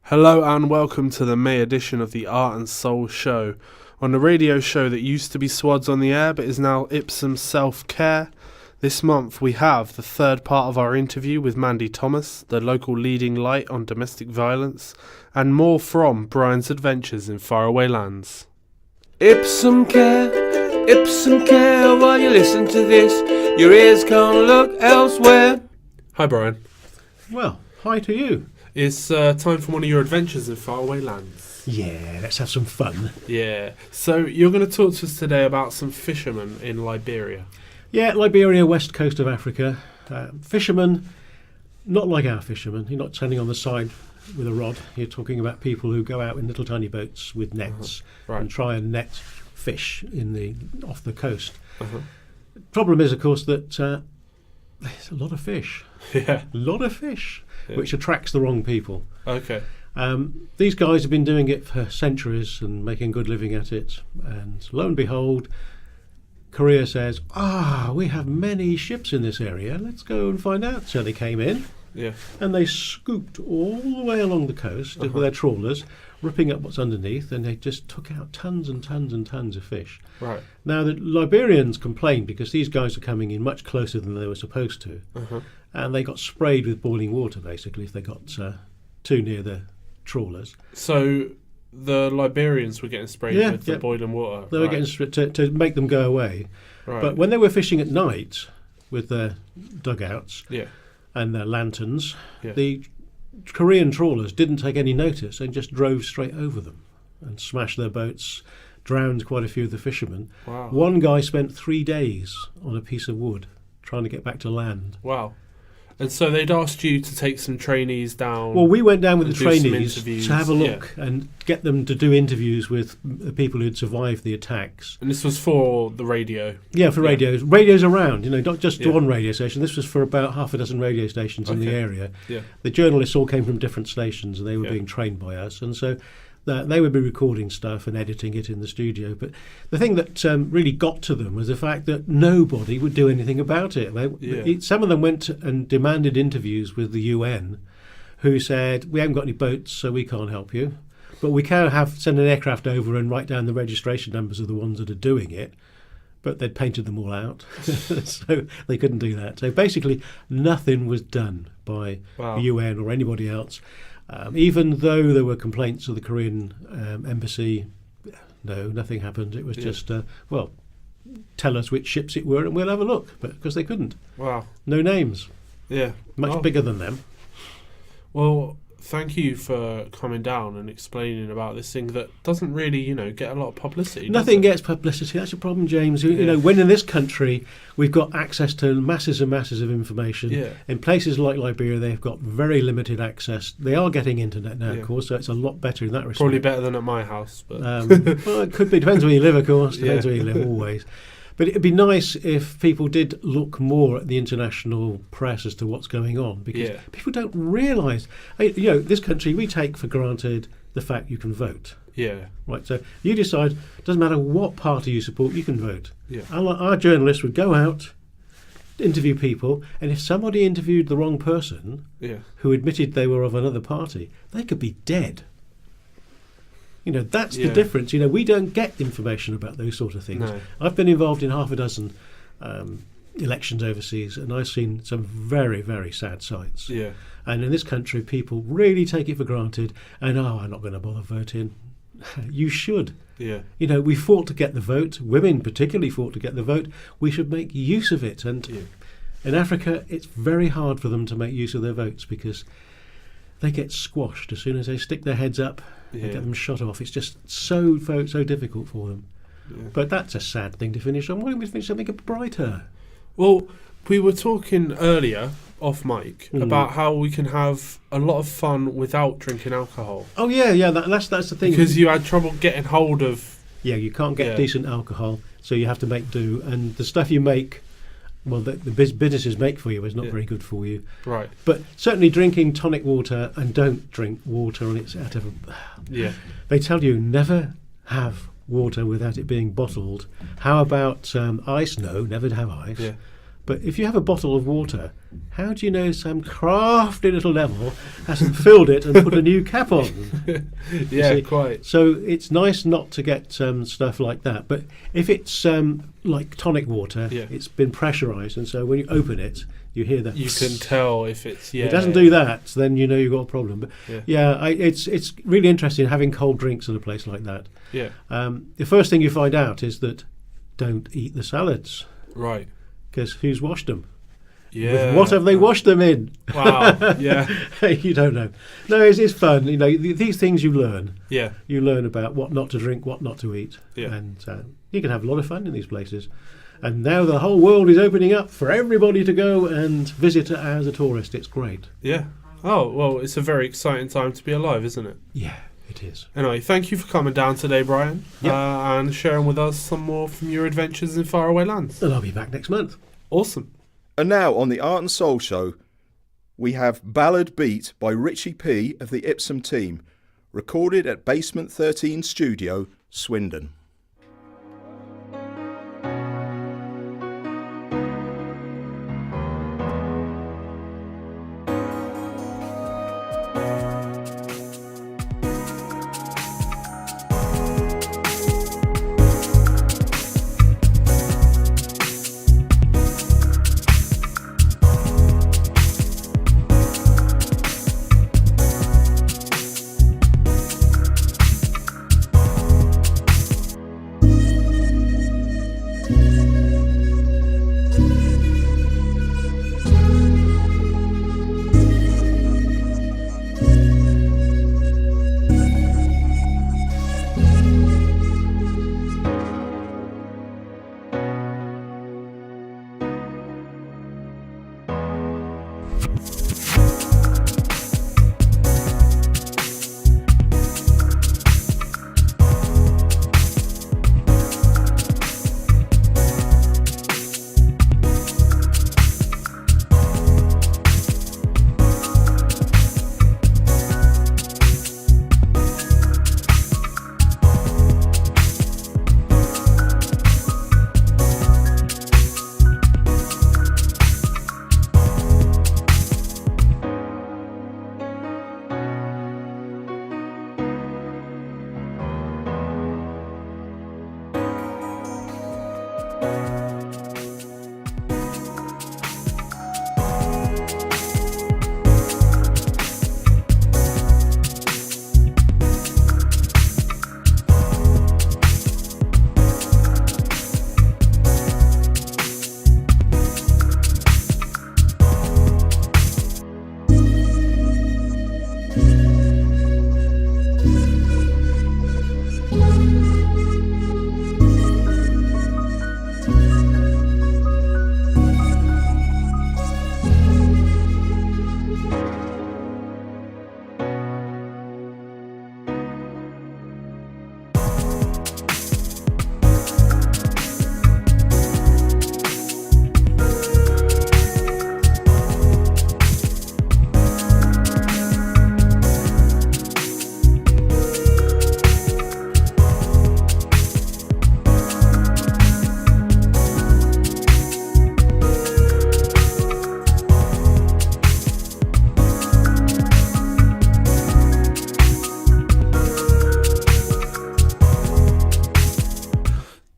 Hello and welcome to the May edition of the Art and Soul Show. On the radio show that used to be Swads on the Air but is now Ipsum Self-Care. This month we have the third part of our interview with Mandy Thomas, the local leading light on domestic violence, and more from Brian's adventures in faraway lands. Ipsum care, while you listen to this, your ears can't look elsewhere. Hi Brian. Well, hi to you. It's time for one of your adventures in faraway lands. Yeah, let's have some fun. Yeah. So you're going to talk to us today about some fishermen in Liberia. Yeah, Liberia, west coast of Africa. Fishermen, not like our fishermen. You're not standing on the side with a rod. You're talking about people who go out in little tiny boats with nets and try and net fish off the coast. Problem is, of course, that there's a lot of fish. Yeah. A lot of fish, which attracts the wrong people. Okay. These guys have been doing it for centuries and making a good living at it. And lo and behold, Korea says, we have many ships in this area. Let's go and find out. So they came in. Yeah. And they scooped all the way along the coast with their trawlers, ripping up what's underneath, and they just took out tons and tons and tons of fish. Right. Now, the Liberians complained because these guys are coming in much closer than they were supposed to, and they got sprayed with boiling water, basically, if they got too near the trawlers. So the Liberians were getting sprayed with the boiling water? They were getting to make them go away. Right. But when they were fishing at night with their dugouts and their lanterns, the Korean trawlers didn't take any notice and just drove straight over them and smashed their boats, drowned quite a few of the fishermen. Wow. One guy spent 3 days on a piece of wood trying to get back to land. Wow. And so they'd asked you to take some trainees down. Well, we went down with the trainees to have a look and get them to do interviews with the people who'd survived the attacks. And this was for the radio? Yeah, for radios. Radios around, not just one radio station. This was for about half a dozen radio stations in the area. Yeah. The journalists all came from different stations and they were being trained by us. And so they would be recording stuff and editing it in the studio. But the thing that really got to them was the fact that nobody would do anything about it. Some of them went and demanded interviews with the UN, who said, we haven't got any boats, so we can't help you. But we can send an aircraft over and write down the registration numbers of the ones that are doing it. But they'd painted them all out, so they couldn't do that. So basically, nothing was done by the UN or anybody else. Even though there were complaints of the Korean embassy, no, nothing happened. It was just, tell us which ships it were and we'll have a look. But because they couldn't. Wow. No names. Yeah. Much bigger than them. Well, thank you for coming down and explaining about this thing that doesn't really, get a lot of publicity. Nothing gets publicity. That's a problem, James. When in this country we've got access to masses and masses of information. Yeah. In places like Liberia, they've got very limited access. They are getting internet now, of course, so it's a lot better in that respect. Probably better than at my house. But well, it could be. Depends where you live, of course. Depends where you live, always. But it'd be nice if people did look more at the international press as to what's going on, because people don't realise. This country, we take for granted the fact you can vote. Yeah. Right. So you decide. Doesn't matter what party you support, you can vote. Yeah. Our journalists would go out, interview people, and if somebody interviewed the wrong person, who admitted they were of another party, they could be dead. That's the difference. We don't get information about those sort of things. No. I've been involved in half a dozen elections overseas, and I've seen some very, very sad sights. Yeah. And in this country, people really take it for granted, and I'm not going to bother voting. You should. Yeah. We fought to get the vote. Women particularly fought to get the vote. We should make use of it. And in Africa, it's very hard for them to make use of their votes because they get squashed as soon as they stick their heads up. They get them shot off. It's just so difficult for them. Yeah. But that's a sad thing to finish on. Why don't we finish something brighter? Well, we were talking earlier, off mic, about how we can have a lot of fun without drinking alcohol. Oh, yeah, that's the thing. Because you had trouble getting hold of... Yeah, you can't get decent alcohol, so you have to make do. And the stuff you make... Well, the businesses make for you is not very good for you. Right. But certainly drinking tonic water, and don't drink water on its out of. They tell you never have water without it being bottled. How about ice? No, never have ice. Yeah. But if you have a bottle of water, how do you know some crafty little devil hasn't filled it and put a new cap on? Yeah, See? quite. So it's nice not to get stuff like that. But if it's like tonic water, Yeah. it's been pressurised, and so when you open it, you hear that. You can tell if it's If it doesn't do that, then you know you've got a problem. But it's really interesting having cold drinks in a place like that. Yeah. The first thing you find out is that don't eat the salads, Right. because who's washed them? Yeah. What have they washed them in? Wow. Yeah. You don't know. No, it's fun. You know, these things you learn. Yeah. You learn about what not to drink, what not to eat, Yeah. and you can have a lot of fun in these places. And now the whole world is opening up for everybody to go and visit as a tourist. It's great. Yeah. Oh, well, it's a very exciting time to be alive, isn't it? Yeah, it is. Anyway, thank you for coming down today, Brian, Yep. and sharing with us some more from your adventures in faraway lands. And I'll be back next month. Awesome. And now on the Art and Soul Show, we have Ballad Beat by Richie P of the Ipsum team, recorded at Basement 13 Studio, Swindon.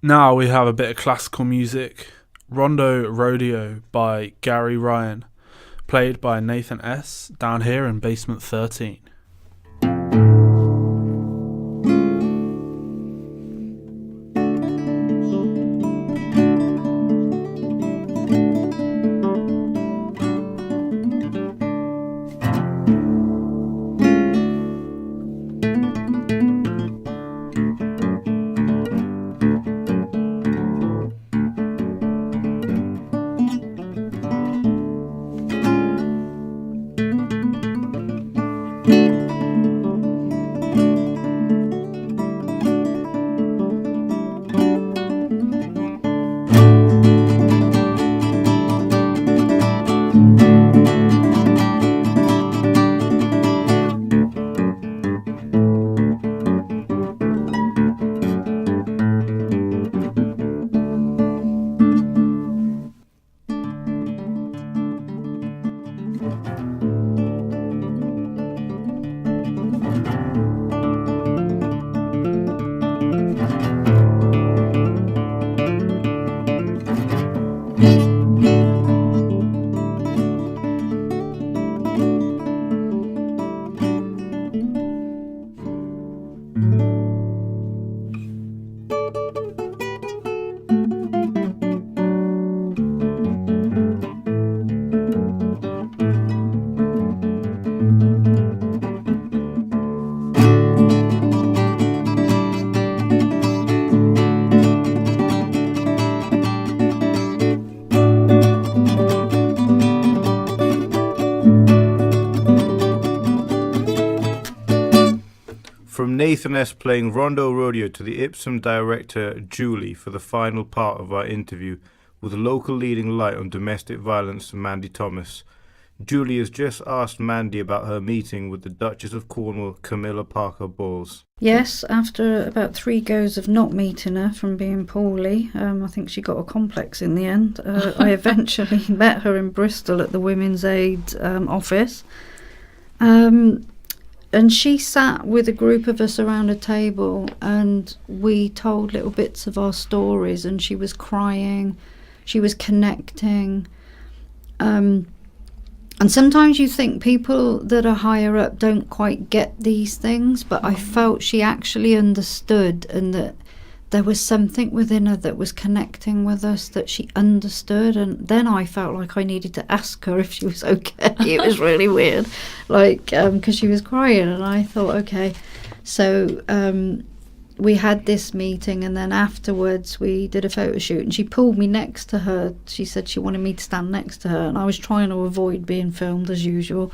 Now we have a bit of classical music. Rondo Rodeo by Gary Ryan, played by Nathan S. down here in Basement 13. From Nathan S. playing Rondo Rodeo to the Ipsum director Julie for the final part of our interview with local leading light on domestic violence, Mandy Thomas. Julie has just asked Mandy about her meeting with the Duchess of Cornwall, Camilla Parker Bowles. Yes, after about 3 goes of not meeting her from being poorly, I think she got a complex in the end. I eventually met her in Bristol at the Women's Aid office. And she sat with a group of us around a table and we told little bits of our stories, and she was crying, she was connecting. And sometimes you think people that are higher up don't quite get these things, but I felt she actually understood, and that there was something within her that was connecting with us, that she understood. And then I felt like I needed to ask her if she was okay. It was really weird, because she was crying, and I thought, okay. So we had this meeting, and then afterwards we did a photo shoot, and she pulled me next to her. She said she wanted me to stand next to her, and I was trying to avoid being filmed as usual.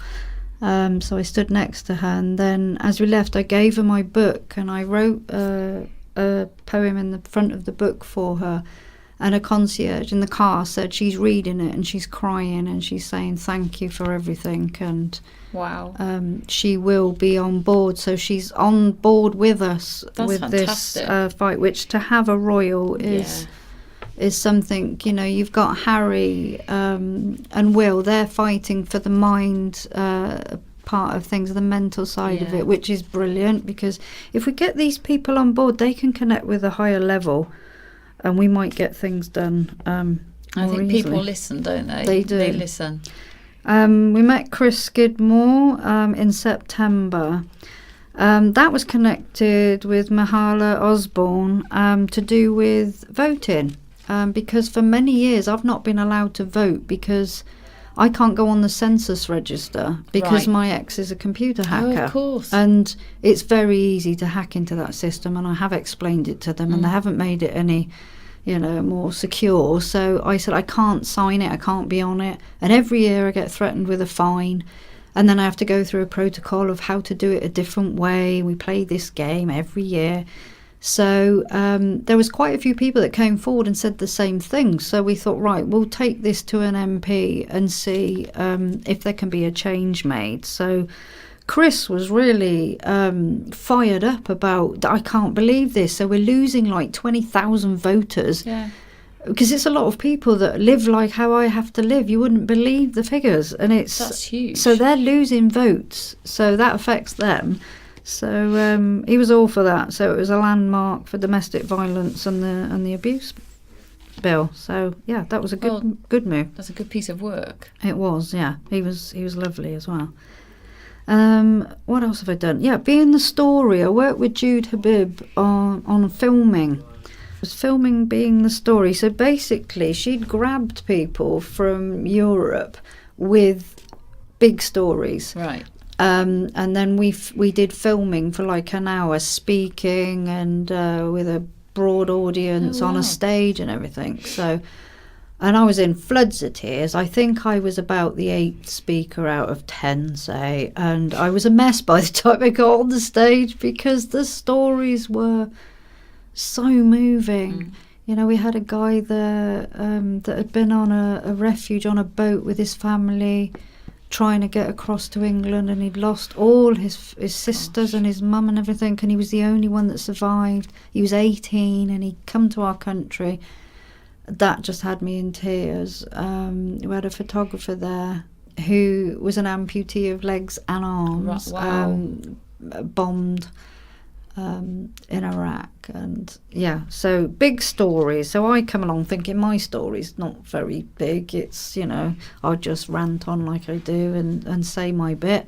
So I stood next to her, and then as we left I gave her my book, and I wrote a poem in the front of the book for her, and a concierge in the car said she's reading it and she's crying and she's saying thank you for everything, and wow, she will be on board. So she's on board with us. That's with fantastic. This fight, which to have a royal is something. You've got Harry and Will, they're fighting for the mind part of things, the mental side of it, which is brilliant, because if we get these people on board, they can connect with a higher level and we might get things done I think easily. people listen, don't they? They do. They listen. We met Chris Skidmore in September. That was connected with Mahala Osborne to do with voting, because for many years I've not been allowed to vote because I can't go on the census register because my ex is a computer hacker. Oh, of course. And it's very easy to hack into that system, and I have explained it to them and they haven't made it any, more secure. So I said I can't sign it, I can't be on it. And every year I get threatened with a fine. And then I have to go through a protocol of how to do it a different way. We play this game every year. So there was quite a few people that came forward and said the same thing. So we thought, right, we'll take this to an MP and see if there can be a change made. So Chris was really fired up about, I can't believe this. So we're losing like 20,000 voters. Yeah. Because it's a lot of people that live like how I have to live. You wouldn't believe the figures. And That's huge. So they're losing votes. So that affects them. So he was all for that. So it was a landmark for domestic violence and the abuse bill. So yeah, that was a good move. That's a good piece of work. It was, yeah. He was lovely as well. What else have I done? Yeah, Being the Story. I worked with Jude Habib on filming. I was filming Being the Story. So basically, she'd grabbed people from Europe with big stories. Right. And then we did filming for like an hour, speaking and with a broad audience on a stage and everything. So, and I was in floods of tears. I think I was about the 8th speaker out of 10, say, and I was a mess by the time I got on the stage because the stories were so moving. We had a guy there that had been on a refuge on a boat with his family, trying to get across to England, and he'd lost all his sisters and his mum and everything, and he was the only one that survived. He was 18 and he'd come to our country. That just had me in tears. We had a photographer there who was an amputee of legs and arms, bombed in Iraq. And yeah, so big stories. So I come along thinking my story's not very big. It's, I'll just rant on like I do and say my bit.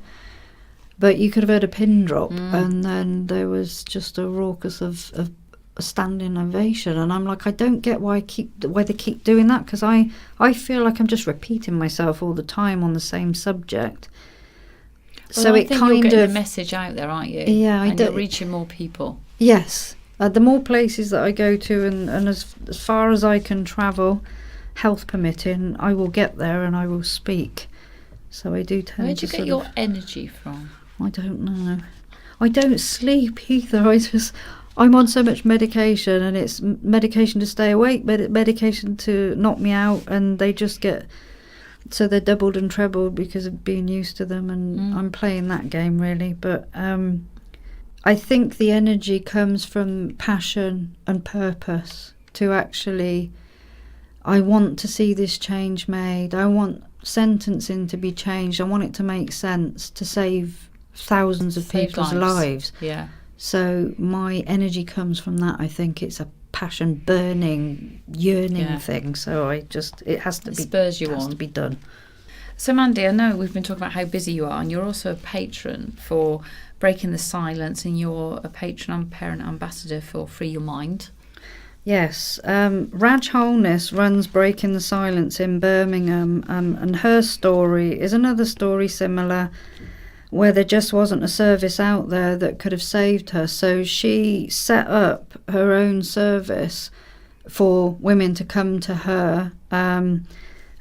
But you could have heard a pin drop and then there was just a raucous of a standing ovation. And I'm like, I don't get why they keep doing that, because I feel like I'm just repeating myself all the time on the same subject. Well, so I it think kind you're getting of the message out there, aren't you? Yeah, and you're reaching more people. Yes, the more places that I go to, and as far as I can travel, health permitting, I will get there and I will speak. So I do tend to. Where do you get your energy from? I don't know. I don't sleep either. I'm on so much medication, and it's medication to stay awake, medication to knock me out, and they just get, so they're doubled and trebled because of being used to them, and I'm playing that game really. But I think the energy comes from passion and purpose to actually, I want to see this change made. I want sentencing to be changed. I want it to make sense, to save thousands of people's lives. Yeah. So my energy comes from that. I think it's a passion, burning, yearning thing. So it has to be, spurs you has on to be done. So Mandy, I know we've been talking about how busy you are, and you're also a patron for Breaking the Silence, and you're a patron and parent ambassador for Free Your Mind. Yes, Raj Holness runs Breaking the Silence in Birmingham, and her story is another story similar, where there just wasn't a service out there that could have saved her. So she set up her own service for women to come to her,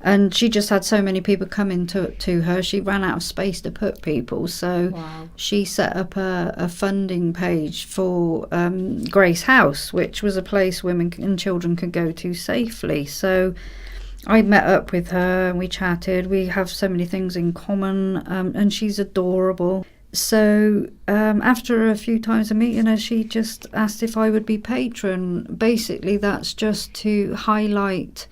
and she just had so many people coming to her, she ran out of space to put people. So she set up a funding page for Grace House, which was a place women and children could go to safely. So I met up with her and we chatted. We have so many things in common, and she's adorable. So after a few times of meeting her, she just asked if I would be patron. Basically, that's just to highlight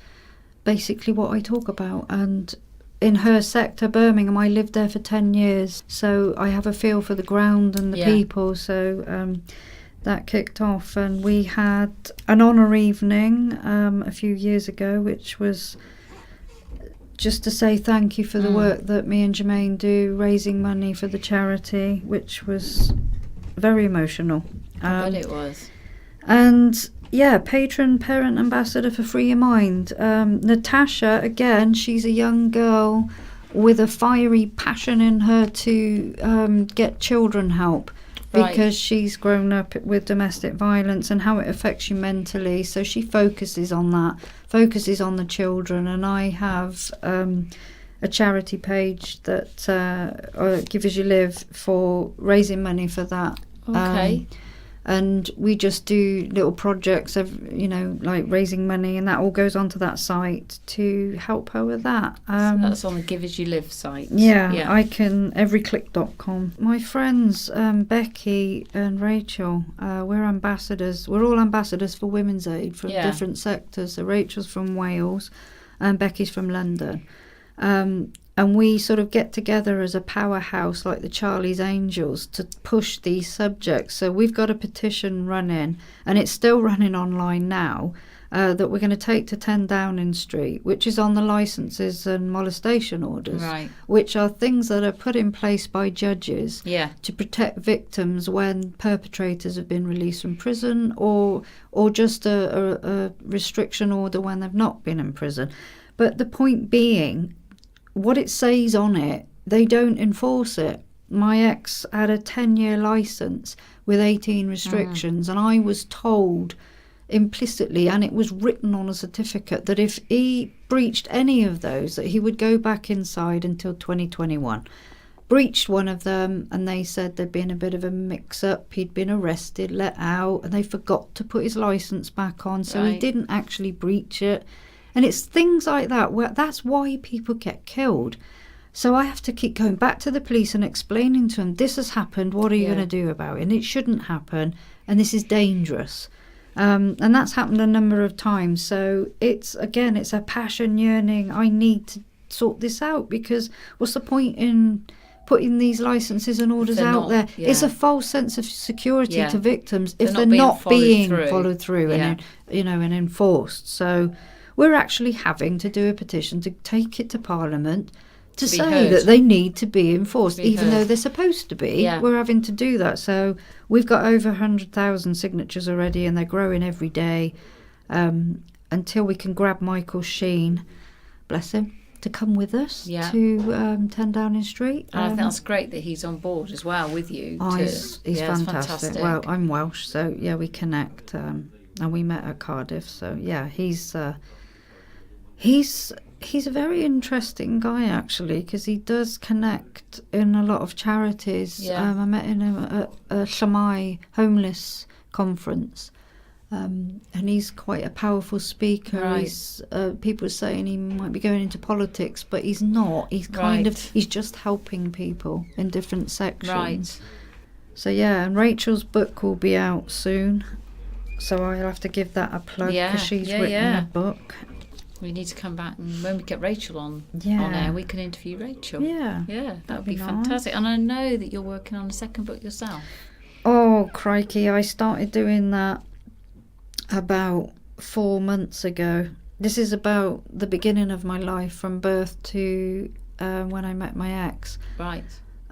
basically what I talk about. And in her sector, Birmingham, I lived there for 10 years, so I have a feel for the ground and the people. So that kicked off, and we had an honour evening a few years ago, which was just to say thank you for the work that me and Jermaine do, raising money for the charity, which was very emotional. I bet it was. And yeah, patron, parent, ambassador for Free Your Mind. Natasha, again, she's a young girl with a fiery passion in her to get children help, because she's grown up with domestic violence and how it affects you mentally. So she focuses on that, focuses on the children. And I have a charity page that Give As You Live, for raising money for that. Okay. And we just do little projects of, like raising money, and that all goes onto that site to help her with that. So that's on the Give As You Live site. Yeah. I can, everyclick.com. My friends, Becky and Rachel, we're ambassadors. We're all ambassadors for Women's Aid from different sectors. So Rachel's from Wales and Becky's from London. And we sort of get together as a powerhouse like the Charlie's Angels to push these subjects. So we've got a petition running, and it's still running online now, that we're going to take to 10 Downing Street, which is on the licences and molestation orders, which are things that are put in place by judges to protect victims when perpetrators have been released from prison, or just a restriction order when they've not been in prison. But the point being, what it says on it, they don't enforce it. My ex had a 10-year licence with 18 restrictions, and I was told implicitly, and it was written on a certificate, that if he breached any of those, that he would go back inside until 2021. Breached one of them, and they said there'd been a bit of a mix-up. He'd been arrested, let out, and they forgot to put his licence back on, so he didn't actually breach it. And it's things like that where that's why people get killed. So I have to keep going back to the police and explaining to them, this has happened, what are you going to do about it? And it shouldn't happen, and this is dangerous. And that's happened a number of times. So it's a passion, yearning. I need to sort this out, because what's the point in putting these licences and orders out there? It's a false sense of security to victims if they're not being followed through and enforced. So we're actually having to do a petition to take it to Parliament to say that they need to be enforced, even though they're supposed to be. We're having to do that. So we've got over 100,000 signatures already, and they're growing every day, until we can grab Michael Sheen, bless him, to come with us to 10 Downing Street. And I think that's great that he's on board as well with you. He's fantastic. Well, I'm Welsh, so we connect, and we met at Cardiff. So he's He's a very interesting guy, actually, because he does connect in a lot of charities. Yeah. I met him at a Shamai homeless conference, and he's quite a powerful speaker. Right. He's, people are saying he might be going into politics, but he's not. He's he's just helping people in different sections. Right. So yeah, and Rachel's book will be out soon, so I'll have to give that a plug because she's written a book. We need to come back, and when we get Rachel on Yeah. air, we can interview Rachel. Yeah. That would be nice. fantastic. And I know that you're working on a second book yourself. Oh, crikey, I started doing that about 4 months ago. This is about the beginning of my life, from birth to when I met my ex. Right.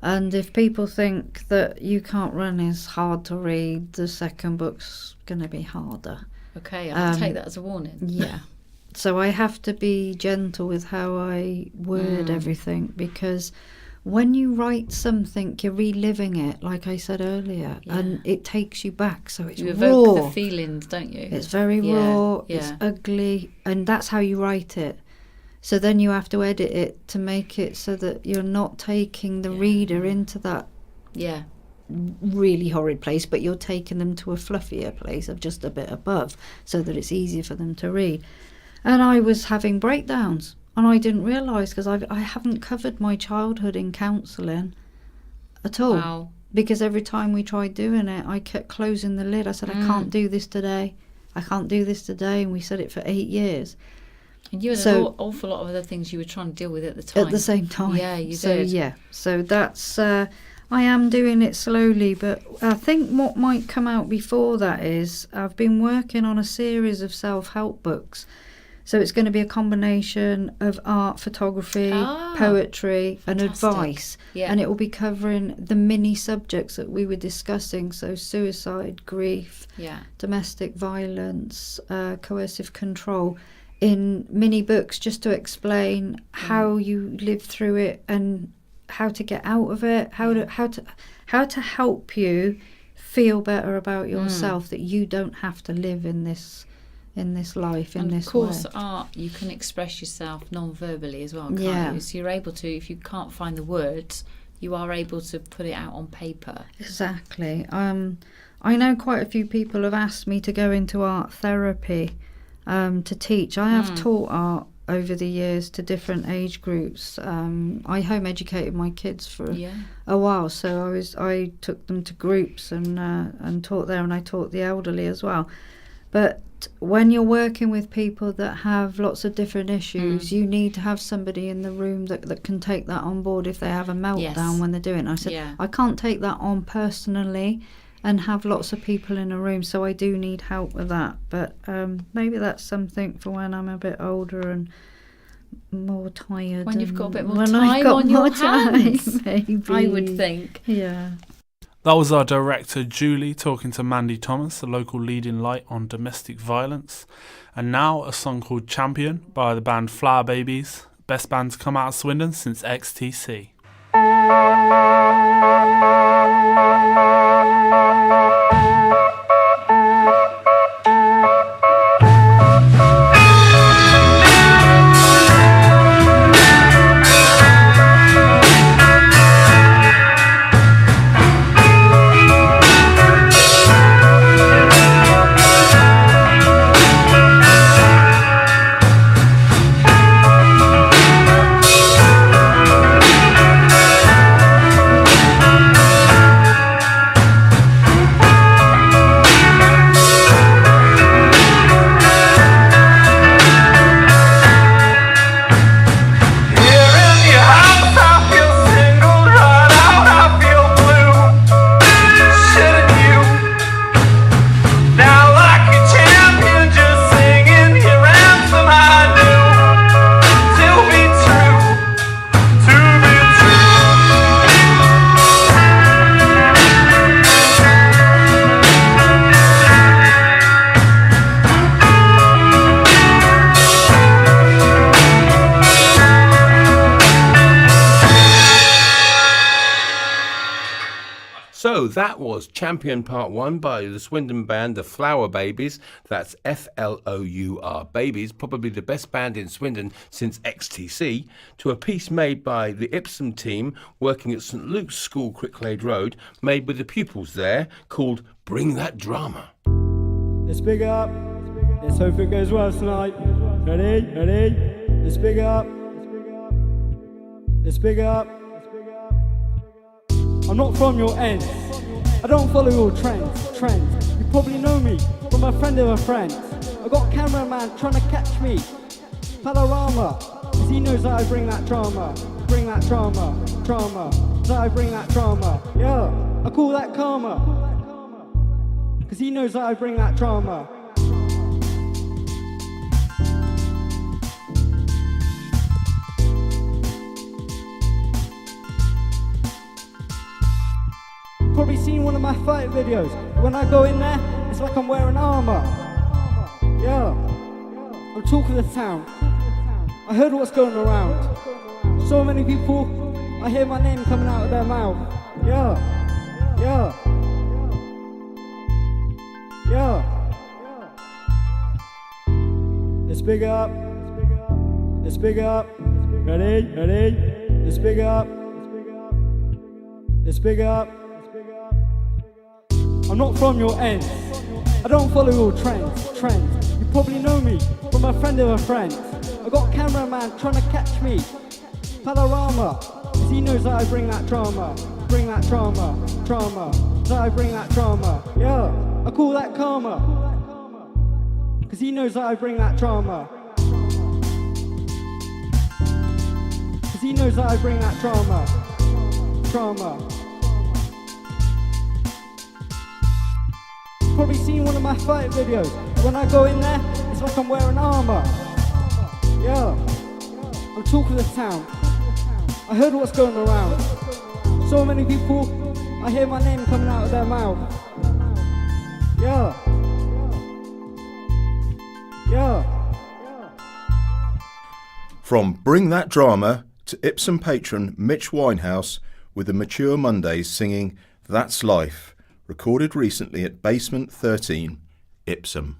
And if people think that You Can't Run is hard to read, the second book's going to be harder. Okay, I'll take that as a warning. Yeah. So I have to be gentle with how I word everything, because when you write something, you're reliving it, like I said earlier, and it takes you back. So it's You evoke raw. the feelings, don't you? It's very raw. It's ugly, and that's how you write it. So then you have to edit it to make it so that you're not taking the reader into that really horrid place, but you're taking them to a fluffier place of just a bit above, so that it's easier for them to read. And I was having breakdowns, and I didn't realise, because I haven't covered my childhood in counselling at all. Wow. Because every time we tried doing it, I kept closing the lid. I said, I can't do this today. I can't do this today. And we said it for 8 years. And you had an awful lot of other things you were trying to deal with at the time. At the same time. Yeah, you did. Yeah. So that's... I am doing it slowly, but I think what might come out before that is I've been working on a series of self-help books. So it's going to be a combination of art, photography, poetry and advice. Yeah. And it will be covering the mini subjects that we were discussing. So suicide, grief, domestic violence, coercive control, in mini books, just to explain how you live through it and how to get out of it, how to help you feel better about yourself, that you don't have to live in this life, in this way. And of course, art, you can express yourself non-verbally as well, can't you? So you're able to, if you can't find the words, you are able to put it out on paper. Exactly. I know quite a few people have asked me to go into art therapy to teach. I have taught art over the years to different age groups. I home educated my kids for a while, so I took them to groups and taught there, and I taught the elderly as well. But when you're working with people that have lots of different issues, you need to have somebody in the room that can take that on board if they have a meltdown when they're doing it. And I said, I can't take that on personally and have lots of people in a room, so I do need help with that. But maybe that's something for when I'm a bit older and more tired. When you've got a bit more when time I've got on more your hands, maybe. I would think. Yeah. That was our director, Julie, talking to Mandy Thomas, a local leading light on domestic violence. And now a song called Champion by the band Flower Babies, best band to come out of Swindon since XTC. that was Champion Part 1 by the Swindon band, the Flower Babies. That's Flour Babies, probably the best band in Swindon since XTC, to a piece made by the Ipsum team working at St Luke's School, Cricklade Road, made with the pupils there, called Bring That Drama. Let's big up. Let's hope it goes well tonight. Ready? Ready? Let's big up. Let's big up. I'm not from your end. I don't follow your trends. You probably know me from a friend of a friend. I got a cameraman trying to catch me. Panorama, cause he knows that I bring that drama. Bring that drama. That I bring that drama. Yeah, I call that karma. Cause he knows that I bring that drama. Probably seen one of my fight videos. When I go in there, it's like I'm wearing armor. Yeah, I'm talking to the town. I heard what's going around. So many people, I hear my name coming out of their mouth. Yeah. Let's big up. Let's big up. Ready? Ready? Let's big up. Let's big up. I'm not from your end. I don't follow your trends. You probably know me from a friend of a friend. I got a cameraman trying to catch me. Panorama, cause he knows that I bring that drama. Bring that drama. That I bring that drama. Yeah, I call that karma. Cause he knows that I bring that drama. Cause he knows that I bring that drama. Probably seen one of my fight videos. When I go in there, it's like I'm wearing armor. Yeah, I'm talking to the town. I heard what's going around. So many people, I hear my name coming out of their mouth. Yeah. From Bring That Drama to Ipsum patron Mitch Winehouse with the Mature Mondays singing That's Life, recorded recently at Basement 13, Ipsum.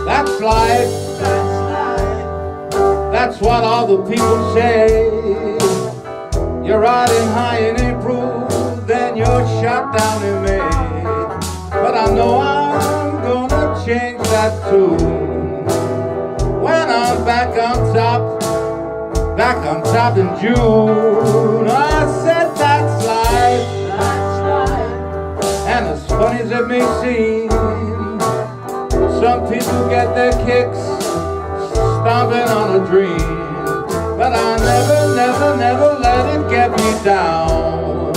That's life. That's what all the people say. You're riding high in April, then you're shot down in May. But I know I'm gonna change that tune when I'm back on top in June. I said that's life, and as funny as it may seem, some people get their kicks stomping on a dream. But I never let it get me down.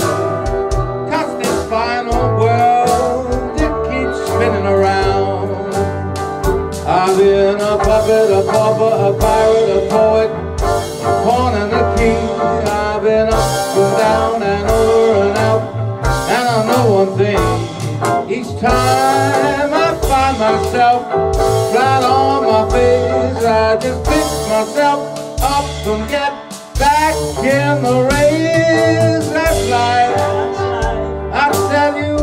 'Cause this final world, it keeps spinning around. I've been a puppet, a pauper, a pirate, a poet, a pawn and a king. I've been up and down and over and out. And I know one thing, each time I find myself flat on my face, I just pick myself up and get back in the race. That's life, I tell you,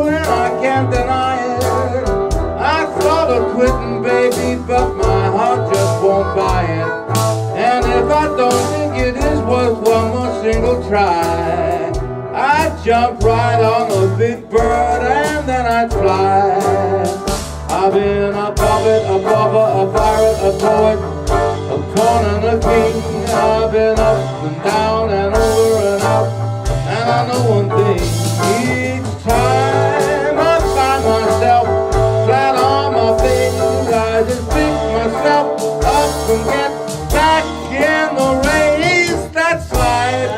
and I can't deny it. I thought of quitting, baby, but my heart just won't buy it. And if I don't think it is worth one more single try, I'd jump right on a big bird and then I'd fly. I've been a puppet, a pauper, a pirate, a poet, a pawn and a king. I've been up and down and over and out. And I know one thing, each time I find myself flat on my face, I just pick myself up and get back in the race. That's life,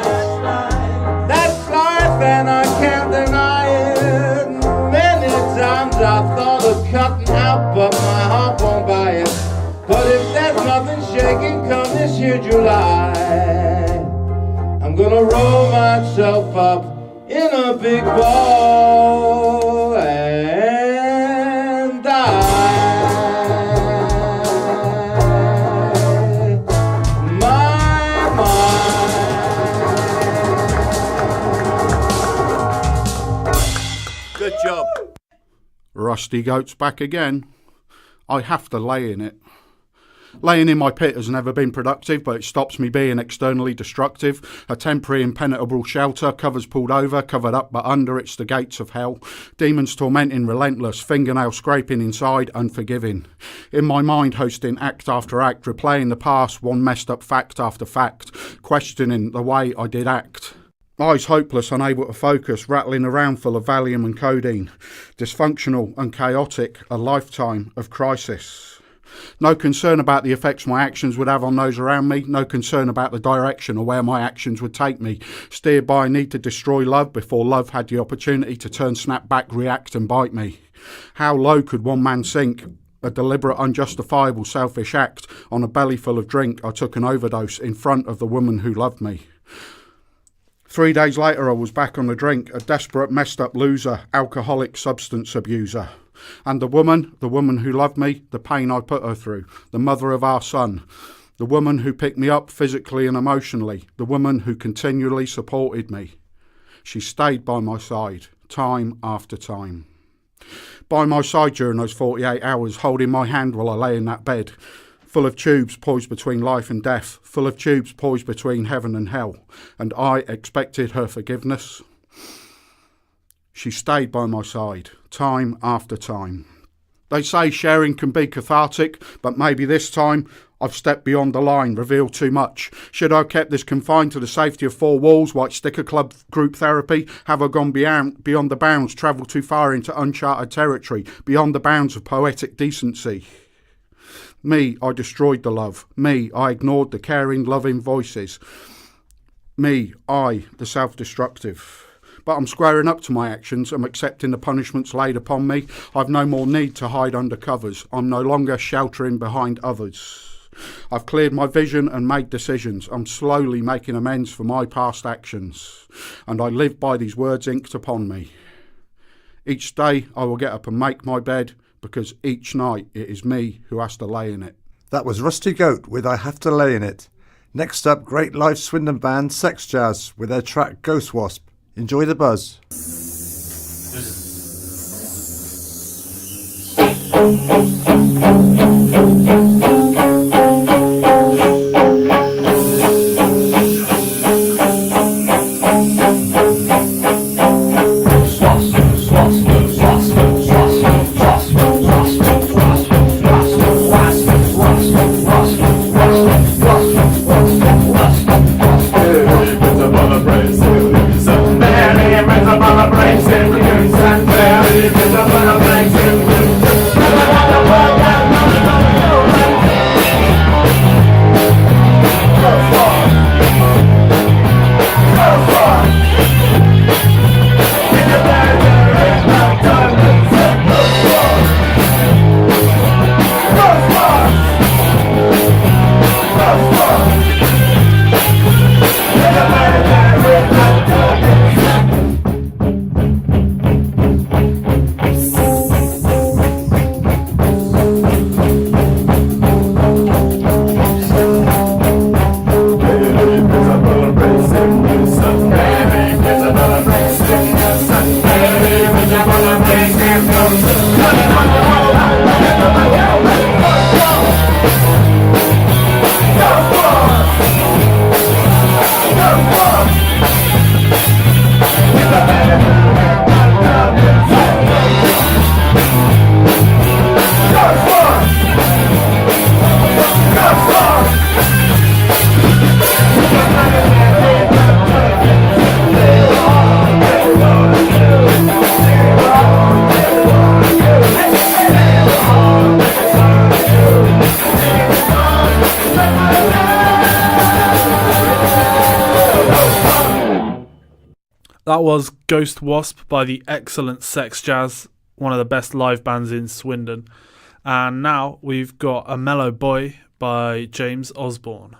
and I can't deny it. Many times I thought of cutting out, but my heart won't buy it. But if there's nothing shaking come this year July, I'm gonna roll myself up in a big ball and die. Rusty Goat's back again. I have to lay in it. Laying in my pit has never been productive, but it stops me being externally destructive. A temporary impenetrable shelter, covers pulled over, covered up but under, it's the gates of hell. Demons tormenting, relentless, fingernail scraping inside, unforgiving. In my mind hosting act after act, replaying the past, one messed up fact after fact, questioning the way I did act. Eyes hopeless, unable to focus, rattling around full of Valium and codeine. Dysfunctional and chaotic, a lifetime of crisis. No concern about the effects my actions would have on those around me. No concern about the direction or where my actions would take me. Steered by a need to destroy love before love had the opportunity to turn, snap back, react and bite me. How low could one man sink? A deliberate, unjustifiable, selfish act. On a belly full of drink, I took an overdose in front of the woman who loved me. 3 days later, I was back on the drink, a desperate, messed up loser, alcoholic substance abuser. And the woman who loved me, the pain I put her through, the mother of our son, the woman who picked me up physically and emotionally, the woman who continually supported me. She stayed by my side, time after time. By my side during those 48 hours, holding my hand while I lay in that bed, full of tubes poised between life and death, full of tubes poised between heaven and hell, and I expected her forgiveness. She stayed by my side, time after time. They say sharing can be cathartic, but maybe this time I've stepped beyond the line, revealed too much. Should I have kept this confined to the safety of 4 walls, white sticker club group therapy? Have I gone beyond the bounds, travelled too far into uncharted territory, beyond the bounds of poetic decency? Me, I destroyed the love. Me, I ignored the caring, loving voices. Me, I, the self-destructive. But I'm squaring up to my actions. I'm accepting the punishments laid upon me. I've no more need to hide under covers. I'm no longer sheltering behind others. I've cleared my vision and made decisions. I'm slowly making amends for my past actions. And I live by these words inked upon me. Each day I will get up and make my bed, because each night it is me who has to lay in it. That was Rusty Goat with I Have to Lay in It. Next up, great live Swindon band Sex Jazz with their track Ghost Wasp. Enjoy the buzz. That was Ghost Wasp by the excellent Sex Jazz, one of the best live bands in Swindon. And now we've got A Mellow Boy by James Osborne.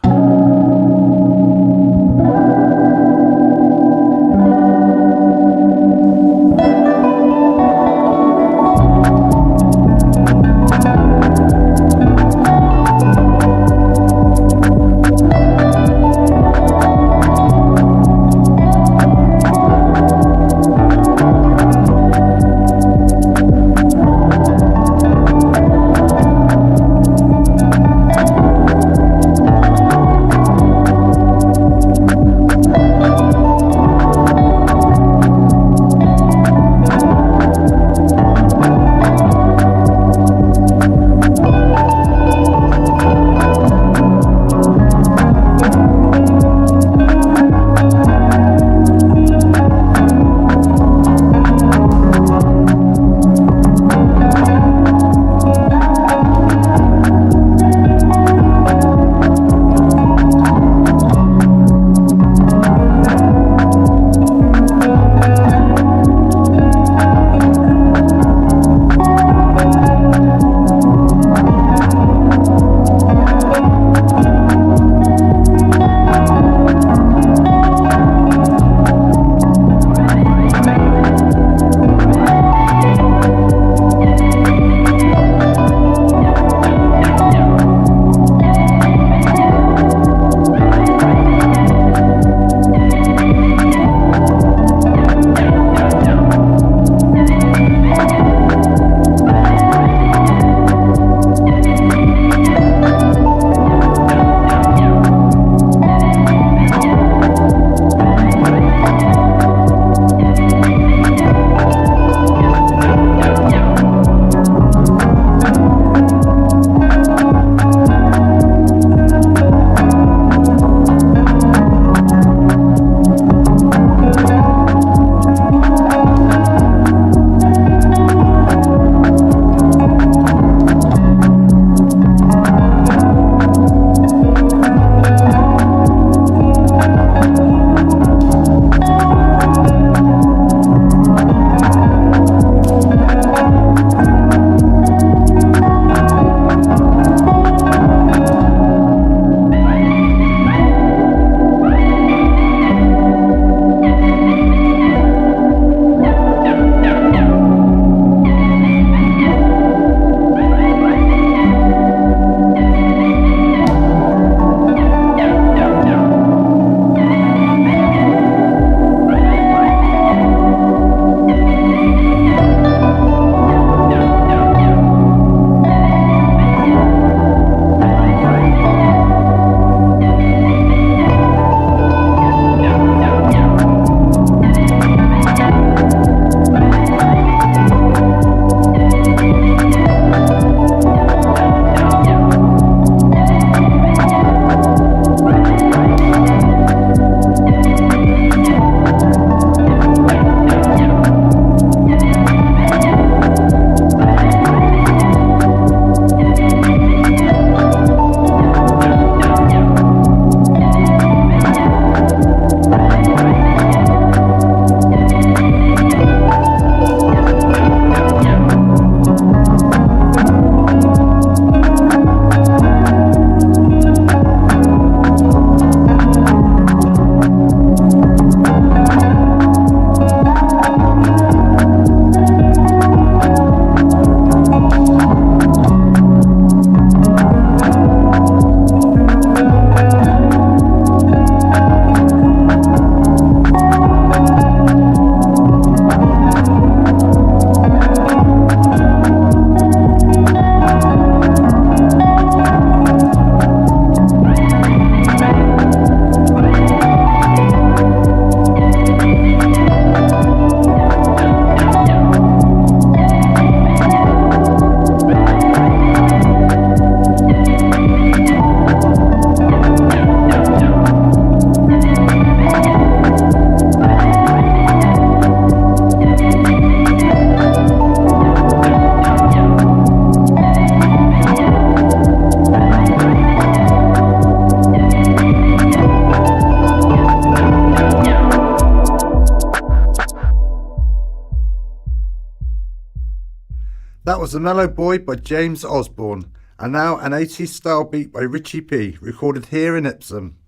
was A Mellow Boy by James Osborne, and now an 80s style beat by Richie P, recorded here in Ipsum.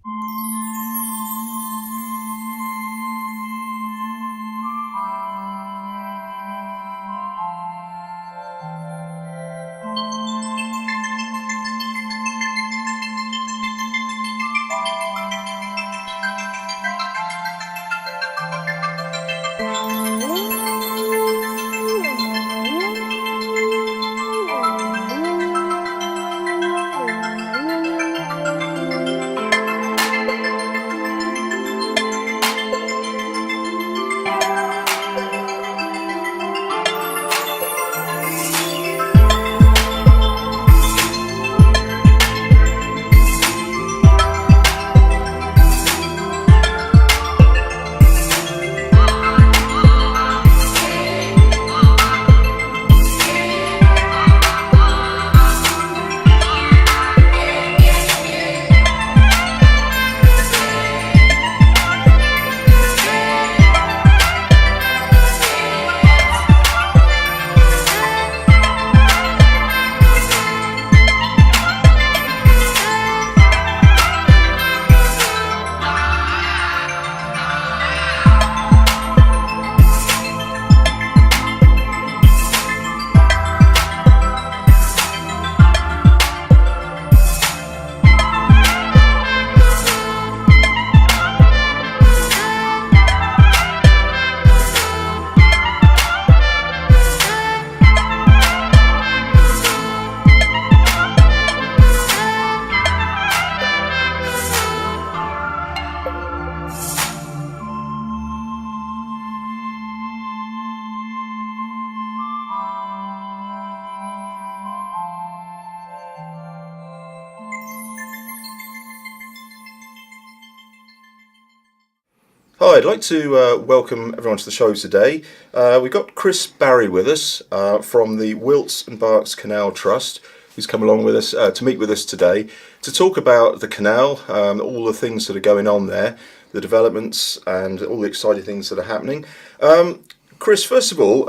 Hi, I'd like to welcome everyone to the show today. We've got Chris Barry with us from the Wilts and Berks Canal Trust, who's come along with us to meet with us today to talk about the canal, all the things that are going on there, the developments and all the exciting things that are happening. Chris, first of all,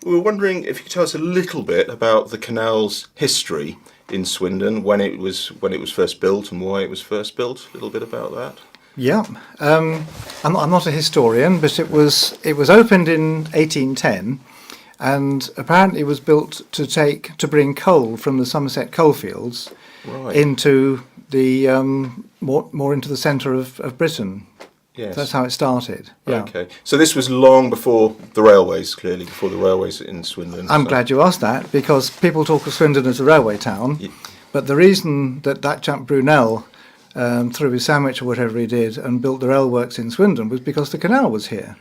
we were wondering if you could tell us a little bit about the canal's history in Swindon, when it was first built and why it was first built. A little bit about that. Yeah, I'm not a historian, but it was opened in 1810, and apparently was built to bring coal from the Somerset coalfields into the more into the centre of Britain. Yes. That's how it started. Yeah. Okay, so this was long before the railways, clearly before the railways in Swindon. I'm glad you asked that, because people talk of Swindon as a railway town, but the reason that chap Brunel threw his sandwich or whatever he did and built the rail works in Swindon was because the canal was here,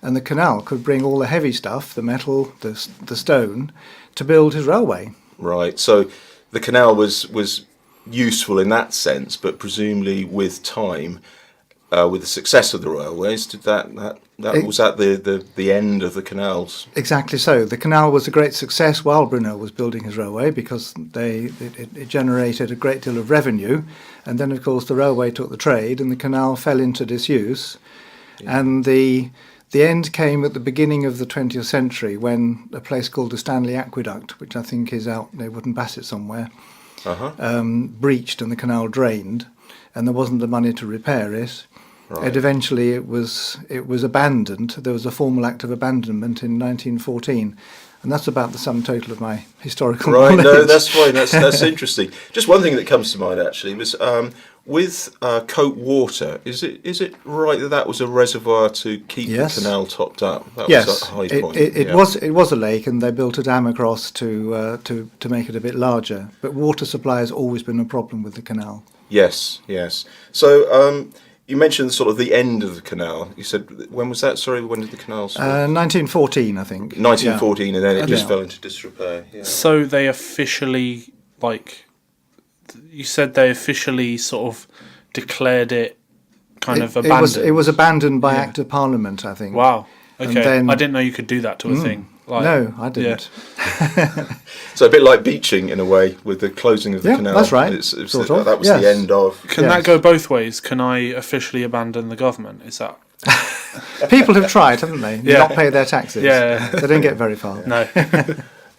and the canal could bring all the heavy stuff, the metal, the stone, to build his railway. Right. So the canal was useful in that sense, but presumably with time, with the success of the railways, was that the end of the canals? Exactly so. The canal was a great success while Brunel was building his railway, because it generated a great deal of revenue, and then of course the railway took the trade and the canal fell into disuse, and the end came at the beginning of the 20th century, when a place called the Stanley Aqueduct, which I think is out near Wood and Bassett somewhere, breached and the canal drained, and there wasn't the money to repair it. Right. And eventually it was abandoned. There was a formal act of abandonment in 1914, and that's about the sum total of my historical knowledge. Right, no, that's fine. That's interesting. Just one thing that comes to mind actually was with Cote Water. Is it right that was a reservoir to keep the canal topped up? That was a high point. It was a lake, and they built a dam across to make it a bit larger. But water supply has always been a problem with the canal. Yes. So. You mentioned sort of the end of the canal. You said, when was that? Sorry, when did the canal start? 1914, I think. 1914, and then it just fell into disrepair. Yeah. So they officially, you said they officially sort of declared it abandoned. It was abandoned by Act of Parliament, I think. Wow. Okay. Then, I didn't know you could do that to a thing. No, I didn't. Yeah. So a bit like beaching in a way, with the closing of the canal. That's right. That was the end of. Can that go both ways? Can I officially abandon the government? Is that? People have tried, haven't they? Yeah. Not pay their taxes. Yeah. They don't get very far. No.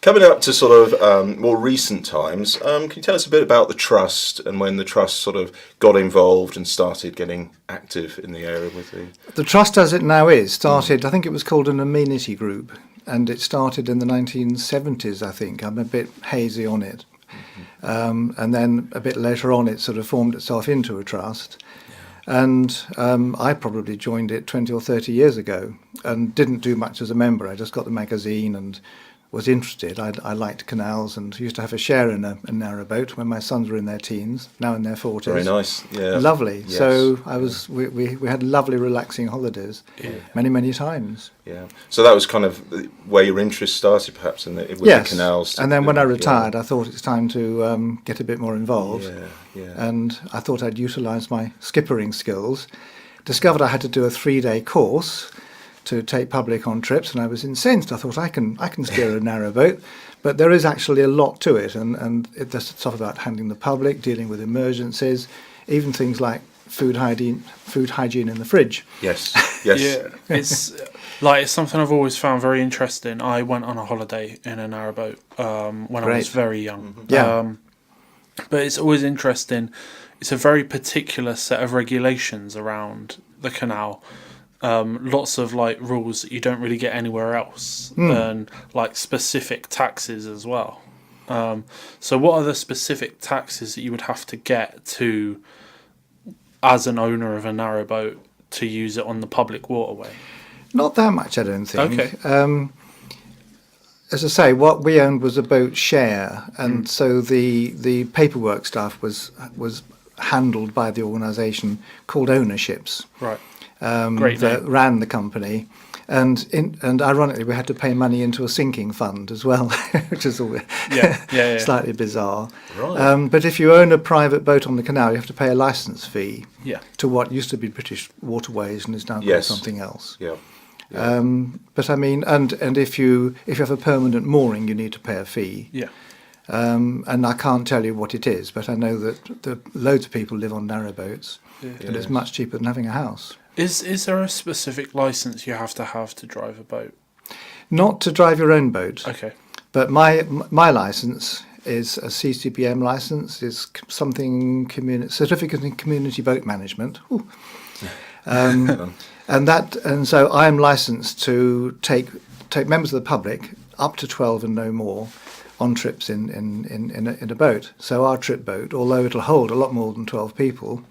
Coming up to sort of more recent times, can you tell us a bit about the Trust and when the Trust sort of got involved and started getting active in the area with the... The Trust, as it now is, started, I think it was called an amenity group, and it started in the 1970s, I think. I'm a bit hazy on it. And then a bit later on, it sort of formed itself into a trust. And I probably joined it 20 or 30 years ago and didn't do much as a member. I just got the magazine and was interested. I liked canals and used to have a share in a narrowboat when my sons were in their teens, now in their 40s. Very nice, yeah. Lovely. Yes. So we had lovely, relaxing holidays many, many times. Yeah. So that was kind of where your interest started, perhaps, with the canals. And then when I retired, I thought it's time to get a bit more involved. And I thought I'd utilise my skippering skills. Discovered I had to do a 3-day course to take public on trips, and I was incensed. I thought I can steer a narrowboat, but there is actually a lot to it, and there's stuff about handling the public, dealing with emergencies, even things like food hygiene in the fridge. Yes. Yeah, it's something I've always found very interesting. I went on a holiday in a narrowboat when I was very young. But it's always interesting. It's a very particular set of regulations around the canal. Lots of rules that you don't really get anywhere else, and specific taxes as well. So what are the specific taxes that you would have to get to, as an owner of a narrowboat, to use it on the public waterway? Not that much, I don't think. Okay. As I say, what we owned was a boat share, and so the paperwork stuff was handled by the organisation called Ownerships. Right. That ran the company, and ironically, we had to pay money into a sinking fund as well, which is slightly bizarre. Right. But if you own a private boat on the canal, you have to pay a licence fee to what used to be British Waterways and is now called something else. Yeah. But I mean, and if you have a permanent mooring, you need to pay a fee. Yeah. And I can't tell you what it is, but I know that loads of people live on narrowboats, and it's much cheaper than having a house. Is there a specific licence you have to drive a boat? Not to drive your own boat. Okay. But my licence is a CCBM licence, is something certificate in community boat management. And so I'm licensed to take members of the public up to 12 and no more on trips in a boat. So our trip boat, although it'll hold a lot more than 12 people,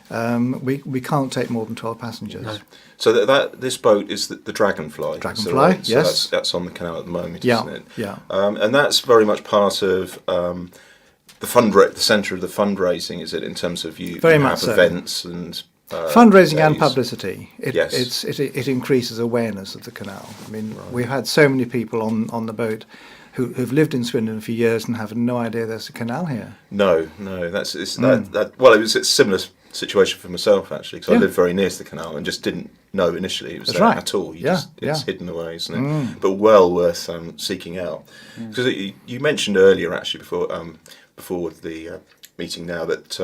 we can't take more than 12 passengers. No. So this boat is the Dragonfly. Dragonfly, yes. So that's on the canal at the moment, yeah, isn't it? Yeah. And that's very much part of the centre of the fundraising, is it? In terms of you have events and fundraising and days. Publicity. It increases awareness of the canal. I mean, we've had so many people on the boat who've lived in Swindon for years and have no idea there's a canal here. No, it's a similar situation for myself, actually, because I live very near to the canal and just didn't know initially it was there at all. It's hidden away, isn't it? But well worth seeking out. Because you mentioned earlier, actually, before the meeting now, that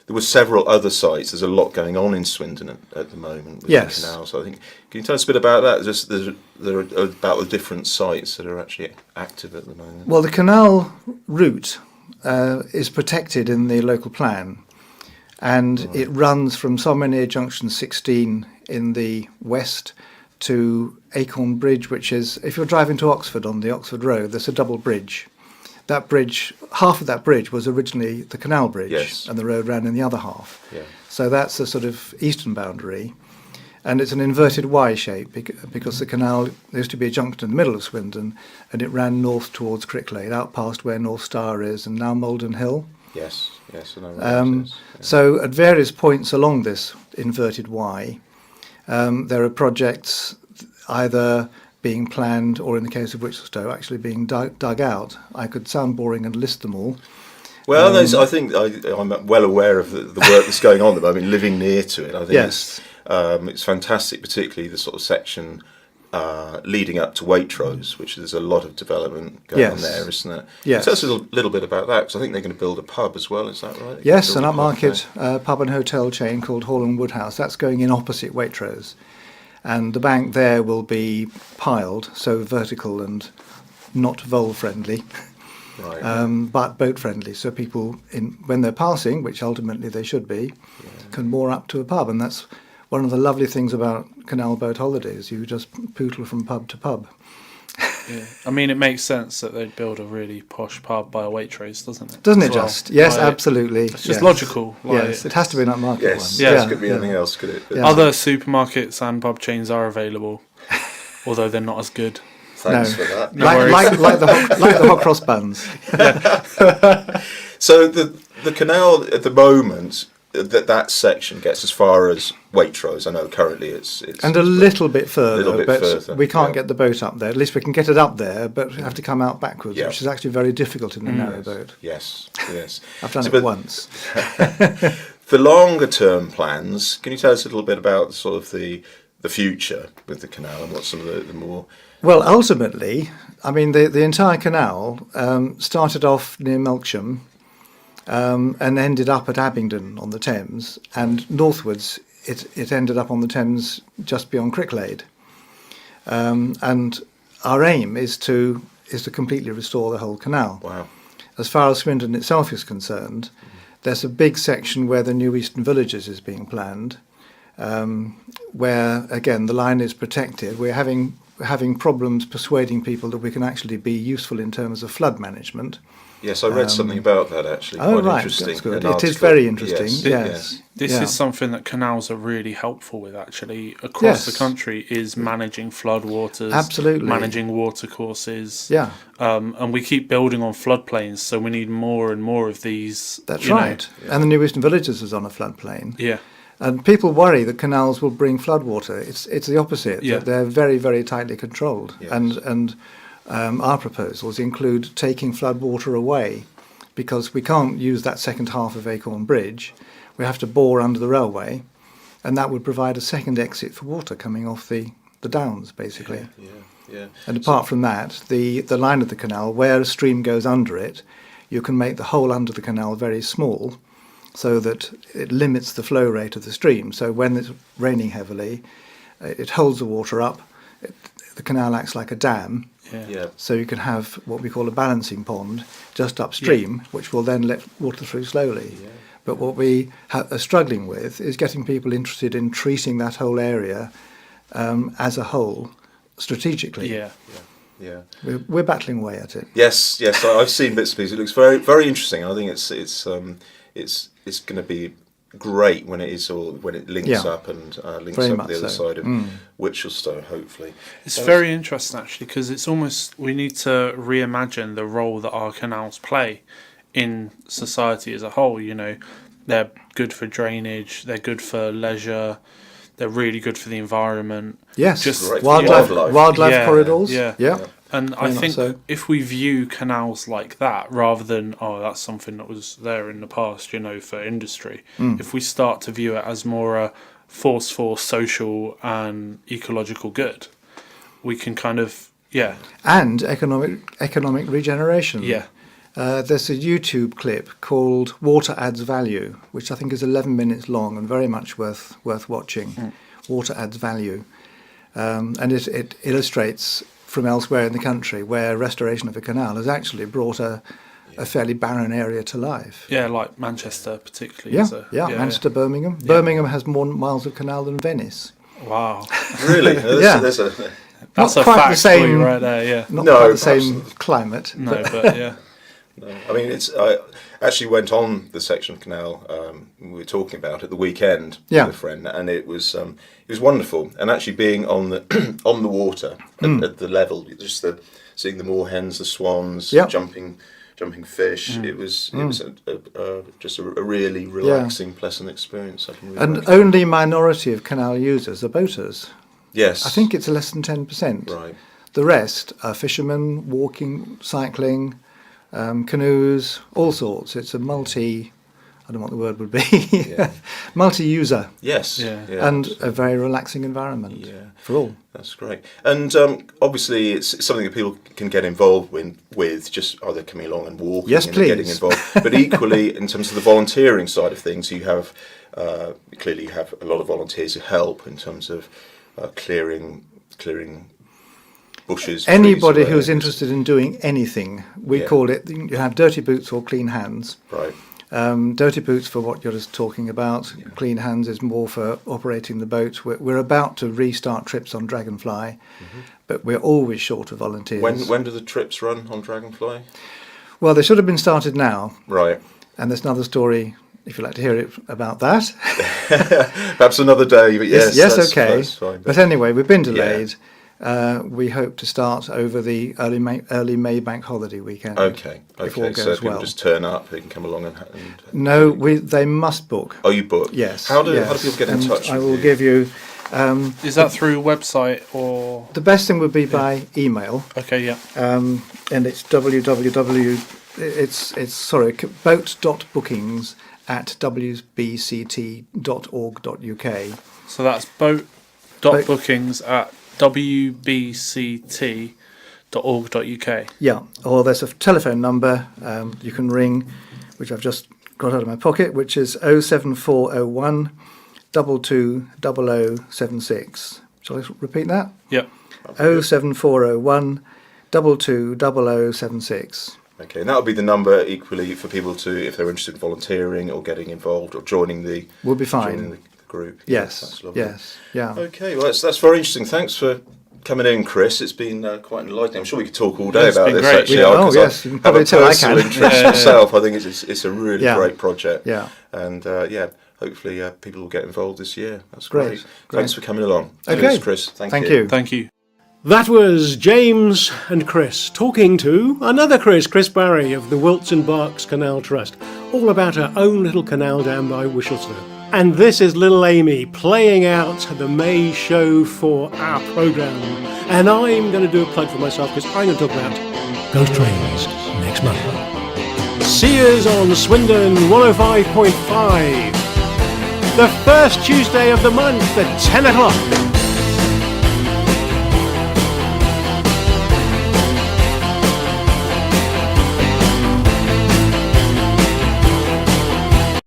there were several other sites. There's a lot going on in Swindon at the moment with the canal. So I think, can you tell us a bit about that? There are about the different sites that are actually active at the moment. Well, the canal route is protected in the local plan, and it runs from Solomon Junction 16 in the west to Acorn Bridge, which is, if you're driving to Oxford on the Oxford Road, there's a double bridge. That bridge, half of that bridge was originally the canal bridge, and the road ran in the other half. Yeah. So that's the sort of eastern boundary, and it's an inverted Y shape because the canal, there used to be a junction in the middle of Swindon, and it ran north towards Cricklade, out past where North Star is, and now Malden Hill. Yes, I know where it is. So at various points along this inverted Y, there are projects either being planned, or in the case of Whitselstowe, actually being dug out. I could sound boring and list them all. Well, I think I'm well aware of the work that's going on at the moment, living near to it. I think it's fantastic, particularly the sort of section leading up to Waitrose, which there's a lot of development going on there, isn't it? Yes. Tell us a little bit about that, because I think they're going to build a pub as well, is that right? Yes, an upmarket pub and hotel chain called Hall and Woodhouse. That's going in opposite Waitrose. And the bank there will be piled, so vertical and not vole friendly, Right. but boat friendly. So people, when they're passing, which ultimately they should be, can moor up to a pub, and that's one of the lovely things about canal boat holidays. You just poodle from pub to pub. Yeah. I mean, it makes sense that they'd build a really posh pub by a Waitrose, doesn't it? Doesn't As it well? just? Yes, Like, absolutely. It's just yes. logical. Like, Yes, it has to be an upmarket Yes, one. yes, could be anything else, could it? Yeah. Other supermarkets and pub chains are available, although they're not as good. Thanks for that. Like the hot cross buns. So the canal at the moment, that section gets as far as Waitrose. I know currently it's And a little bit further, but further, we can't yeah. get the boat up there. At least we can get it up there, but we have to come out backwards, Yeah. which is actually very difficult in a narrow boat. Yes, yes. I've done So, it but once. For longer term plans, can you tell us a little bit about sort of the future with the canal and what some of the more... Well, ultimately, I mean, the entire canal started off near Melksham and ended up at Abingdon on the Thames, and northwards it ended up on the Thames just beyond Cricklade. And our aim is to completely restore the whole canal. Wow. As far as Swindon itself is concerned, there's a big section where the New Eastern Villages is being planned, where, again, the line is protected. We're having problems persuading people that we can actually be useful in terms of flood management. Yes, I read something about that actually. Oh, Quite right, interesting. that's good. An It is article. very interesting, Yes. yes. This Yeah. is something that canals are really helpful with, actually, across Yes. the country, is managing floodwaters, Absolutely. managing water courses. Yeah. And we keep building on floodplains, so we need more and more of these. That's you know. right. And the New Eastern Villages is on a floodplain. Yeah. And people worry that canals will bring floodwater. It's the opposite. Yeah. That they're very, very tightly controlled. Yes. And our proposals include taking floodwater away, because we can't use that second half of Acorn Bridge. We have to bore under the railway, and that would provide a second exit for water coming off the downs, basically. Yeah. And apart from that, the line of the canal, where a stream goes under it, you can make the hole under the canal very small, so that it limits the flow rate of the stream. So when it's raining heavily, it holds the water up. The canal acts like a dam, Yeah. so you can have what we call a balancing pond just upstream, which will then let water through slowly. Yeah. But what we are struggling with is getting people interested in treating that whole area as a whole strategically. Yeah. Yeah. We're battling away at it. Yes. I've seen bits and pieces. It looks very, very interesting. I think it's going to be great when it links Yeah. up and links Very up much the other so. side of Witchelstowe, hopefully. It's very interesting, actually, because it's almost, we need to reimagine the role that our canals play in society as a whole. You know, they're good for drainage, they're good for leisure, they're really good for the environment. Yes, Great for wildlife Yeah, corridors. yeah. Yeah. And Very I much think so. if we view canals like that, rather than, oh, that's something that was there in the past, you know, for industry, if we start to view it as more a force for social and ecological good, we can kind of, And economic regeneration. Yeah. There's a YouTube clip called "Water Adds Value," which I think is 11 minutes long and very much worth watching. Water adds value, and it illustrates from elsewhere in the country where restoration of a canal has actually brought a fairly barren area to life. Yeah, like Manchester particularly. Yeah, Manchester, Birmingham. Birmingham has more miles of canal than Venice. Wow. Really? Yeah. That's That's Not a quite fact the same, for you right there, yeah. Not No, quite the same perhaps- climate. No, but yeah. No, I mean, I actually went on the section of canal we were talking about at the weekend Yeah. with a friend, and it was wonderful. And actually being on the on the water at the level, just seeing the moorhens, the swans, Yeah. jumping fish. It was just a really relaxing, pleasant experience. I can really And recommend. only minority of canal users are boaters. Yes, I think it's less than 10%. right. The rest are fishermen, walking, cycling, canoes, all sorts. It's a I don't know what the word would be, multi-user, Yes, Yeah. and a very relaxing environment Yeah. for all. That's great. And obviously, it's something that people can get involved with just either coming along and walking Yes, and getting please. involved. But equally, in terms of the volunteering side of things, you have clearly you have a lot of volunteers who help in terms of clearing bushes. Anybody trees, who's interested in doing anything, we call it, you have dirty boots or clean hands. Right. Dirty boots for what you're just talking about. Clean hands is more for operating the boat. We're about to restart trips on Dragonfly, but we're always short of volunteers. When do the trips run on Dragonfly? Well, they should have been started now. Right. And there's another story, if you'd like to hear it, about that. Perhaps another day, but yes. Yes, that's, okay. That's fine, but anyway, we've been delayed. We hope to start over the early May bank holiday weekend. Okay. If all goes So people well. just turn up, they can come along and No, they must book. Oh, you book? Yes. How do people get in And touch I with will you? give you. Is that through a website or? The best thing would be by email. Okay, yeah. And it's boat.bookings@wbct.org.uk. So that's boat.bookings@wbct.org.uk. Yeah, or there's a telephone number you can ring, which I've just got out of my pocket, which is 07401 220076. Shall I repeat that? Yep. 07401 220076. Okay, and that would be the number equally for people to, if they're interested in volunteering or getting involved or joining the. We'll be fine. Joining the group. Yes. That's lovely. Yes. Yeah. Okay, well that's very interesting. Thanks for coming in, Chris. It's been quite enlightening. I'm sure we could talk all day It's about been this. great. Actually, Yeah. Oh, 'cause yes, you can I have probably a tell I personal can. interest myself. I think it's a really great project. Yeah. And hopefully people will get involved this year. That's Great. great. Thanks for coming along. Okay. Cheers, Chris. Thank you. Thank you. That was James and Chris talking to another Chris Barry of the Wilts and Berks Canal Trust, all about her own little canal down by Wishelston. And this is little Amy playing out the May show for our programme. And I'm going to do a plug for myself because I'm going to talk about ghost trains next month. See us on Swindon 105.5. The first Tuesday of the month at 10 o'clock.